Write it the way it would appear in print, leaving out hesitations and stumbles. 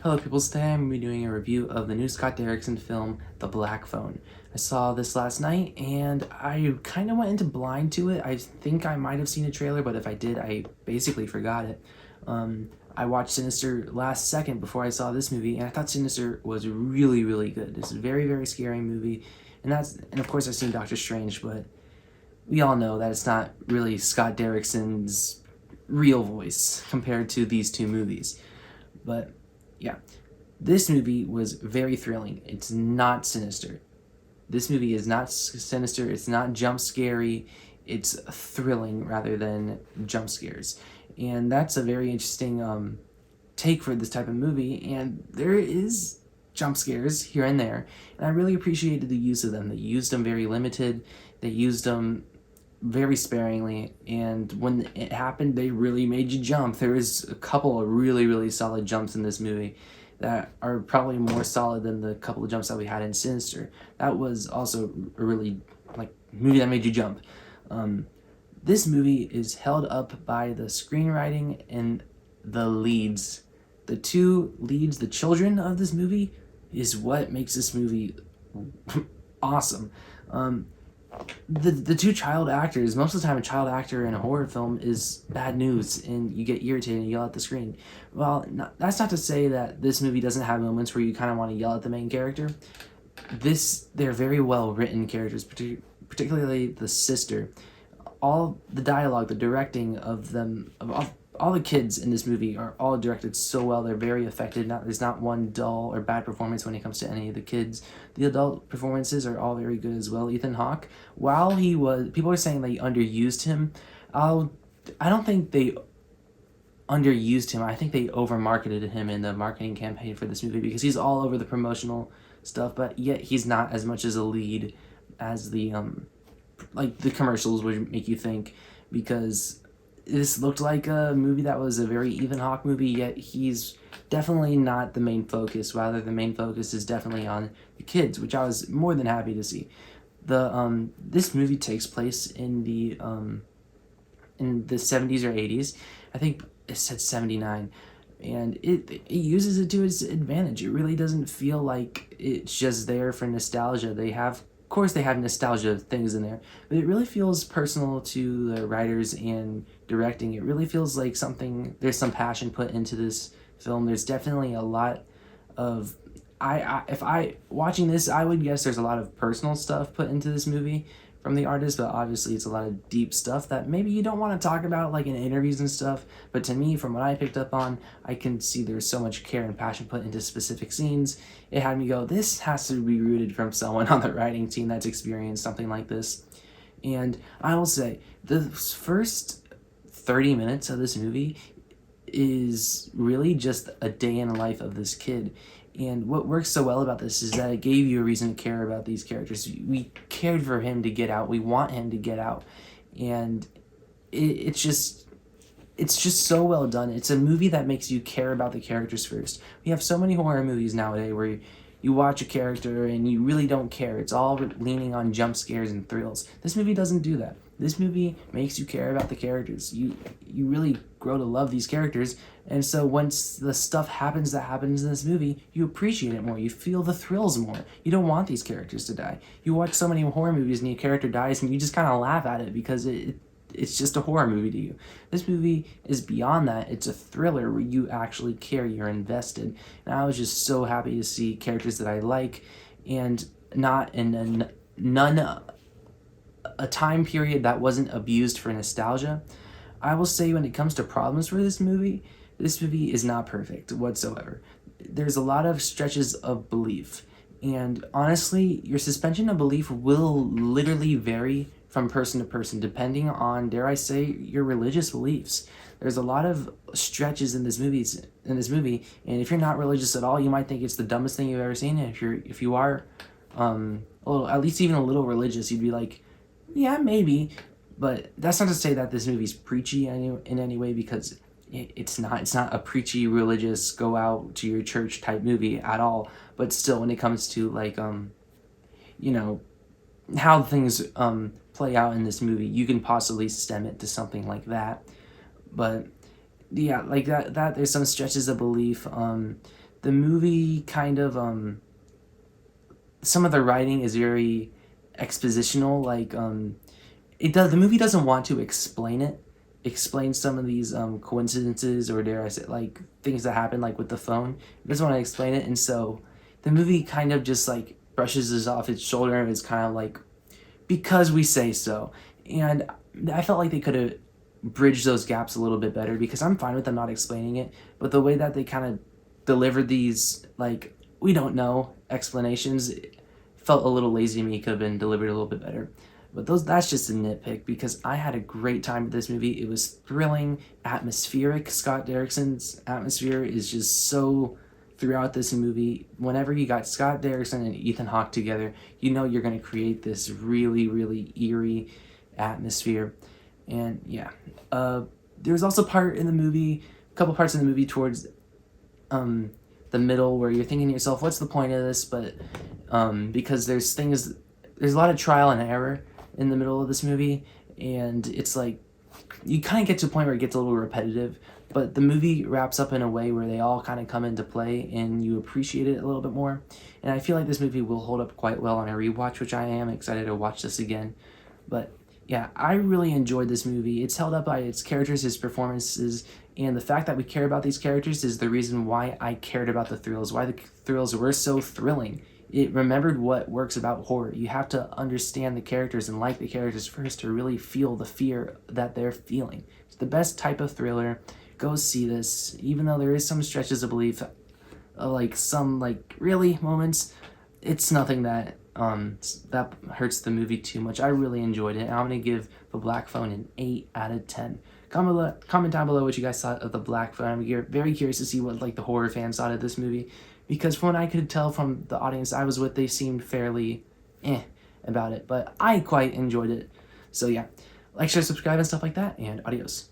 Hello peoples, today I'm going to be doing a review of the new Scott Derrickson film, The Black Phone. I saw this last night and I kind of went into blind to it. I think I might have seen a trailer, but if I did, I basically forgot it. I watched Sinister last second before I saw this movie, and I thought Sinister was really, really good. This is a very, very scary movie, and of course I've seen Doctor Strange, but we all know that it's not really Scott Derrickson's real voice compared to these two movies. But yeah, this movie was very thrilling. It's not sinister. This movie is not sinister. It's not jump scary. It's thrilling rather than jump scares. And that's a very interesting take for this type of movie. And there is jump scares here and there. And I really appreciated the use of them. They used them very limited. They used them very sparingly, and when it happened, they really made you jump. There was a couple of really, really solid jumps in this movie that are probably more solid than the couple of jumps that we had in Sinister. That was also a really, movie that made you jump. This movie is held up by the screenwriting and the leads. The two leads, the children of this movie, is what makes this movie awesome. The two child actors, most of the time a child actor in a horror film is bad news and you get irritated and yell at the screen. Well, that's not to say that this movie doesn't have moments where you kind of want to yell at the main character. They're very well written characters, particularly the sister. All the dialogue, the directing of them, of all the kids in this movie are all directed so well. They're very effective. There's not one dull or bad performance when it comes to any of the kids. The adult performances are all very good as well. Ethan Hawke, while people are saying they underused him. I don't think they underused him. I think they over-marketed him in the marketing campaign for this movie because he's all over the promotional stuff, but yet he's not as much as a lead as the commercials would make you think, because this looked like a movie that was a very Ethan Hawke movie, yet he's definitely not the main focus. Rather, the main focus is definitely on the kids, which I was more than happy to see. This movie takes place in the 70s or 80s. I think it said 79. And it uses it to its advantage. It really doesn't feel like it's just there for nostalgia. Of course they have nostalgia things in there, but it really feels personal to the writers and directing. It really feels like there's some passion put into this film. There's definitely a lot of, if I watching this, I would guess there's a lot of personal stuff put into this movie from the artist, but obviously it's a lot of deep stuff that maybe you don't want to talk about like in interviews and stuff. But to me, from what I picked up on, I can see there's so much care and passion put into specific scenes. It had me go, this has to be rooted from someone on the writing team that's experienced something like this. And I will say, the first 30 minutes of this movie is really just a day in the life of this kid. And what works so well about this is that it gave you a reason to care about these characters. We cared for him to get out. We want him to get out. And it's just so well done. It's a movie that makes you care about the characters first. We have so many horror movies nowadays where you watch a character and you really don't care. It's all leaning on jump scares and thrills. This movie doesn't do that. This movie makes you care about the characters. You really grow to love these characters, and so once the stuff happens that happens in this movie, you appreciate it more. You feel the thrills more. You don't want these characters to die. You watch so many horror movies and your character dies and you just kind of laugh at it because it's just a horror movie to you. This movie is beyond that. It's a thriller where you actually care, you're invested. And I was just so happy to see characters that I like, and not in a time period that wasn't abused for nostalgia. I will say, when it comes to problems for this movie is not perfect whatsoever. There's a lot of stretches of belief, and honestly, your suspension of belief will literally vary from person to person, depending on, dare I say, your religious beliefs. There's a lot of stretches in this movie, and if you're not religious at all, you might think it's the dumbest thing you've ever seen. And if you are, at least even a little religious, you'd be like, yeah, maybe. But that's not to say that this movie's preachy in any way, because it's not. It's not a preachy, religious, go out to your church type movie at all. But still, when it comes to how things play out in this movie, you can possibly stem it to something like that. But yeah, like that there's some stretches of belief. the movie kind of some of the writing is very expositional. Like the movie doesn't want to explain some of these coincidences, or dare I say, like things that happen, like with the phone. It doesn't want to explain it, and so the movie kind of just like brushes this off its shoulder, and it's kind of like, because we say so. And I felt like they could have bridged those gaps a little bit better, because I'm fine with them not explaining it, but the way that they kind of delivered these, like, we don't know explanations, felt a little lazy to me. Could have been delivered a little bit better. But that's just a nitpick, because I had a great time with this movie. It was thrilling, atmospheric. Scott Derrickson's atmosphere is just so throughout this movie. Whenever you got Scott Derrickson and Ethan Hawke together, you know you're going to create this really, really eerie atmosphere. And yeah, there's also a couple parts in the movie towards the middle where you're thinking to yourself, what's the point of this? But because there's a lot of trial and error in the middle of this movie, and it's like you kind of get to a point where it gets a little repetitive, but the movie wraps up in a way where they all kind of come into play and you appreciate it a little bit more. And I feel like this movie will hold up quite well on a rewatch, which I am excited to watch this again. But yeah, I really enjoyed this movie. It's held up by its characters, its performances, and the fact that we care about these characters is the reason why I cared about the thrills, why the thrills were so thrilling. It remembered what works about horror. You have to understand the characters and like the characters first to really feel the fear that they're feeling. It's the best type of thriller. Go see this, even though there is some stretches of belief, like some like really moments. It's nothing that that hurts the movie too much. I really enjoyed it. I'm gonna give The Black Phone an 8 out of 10. Comment down below what you guys thought of The Black Phone. I'm very curious to see what like the horror fans thought of this movie, because from what I could tell from the audience I was with, they seemed fairly about it, but I quite enjoyed it. So yeah, like, share, subscribe, and stuff like that, and adios.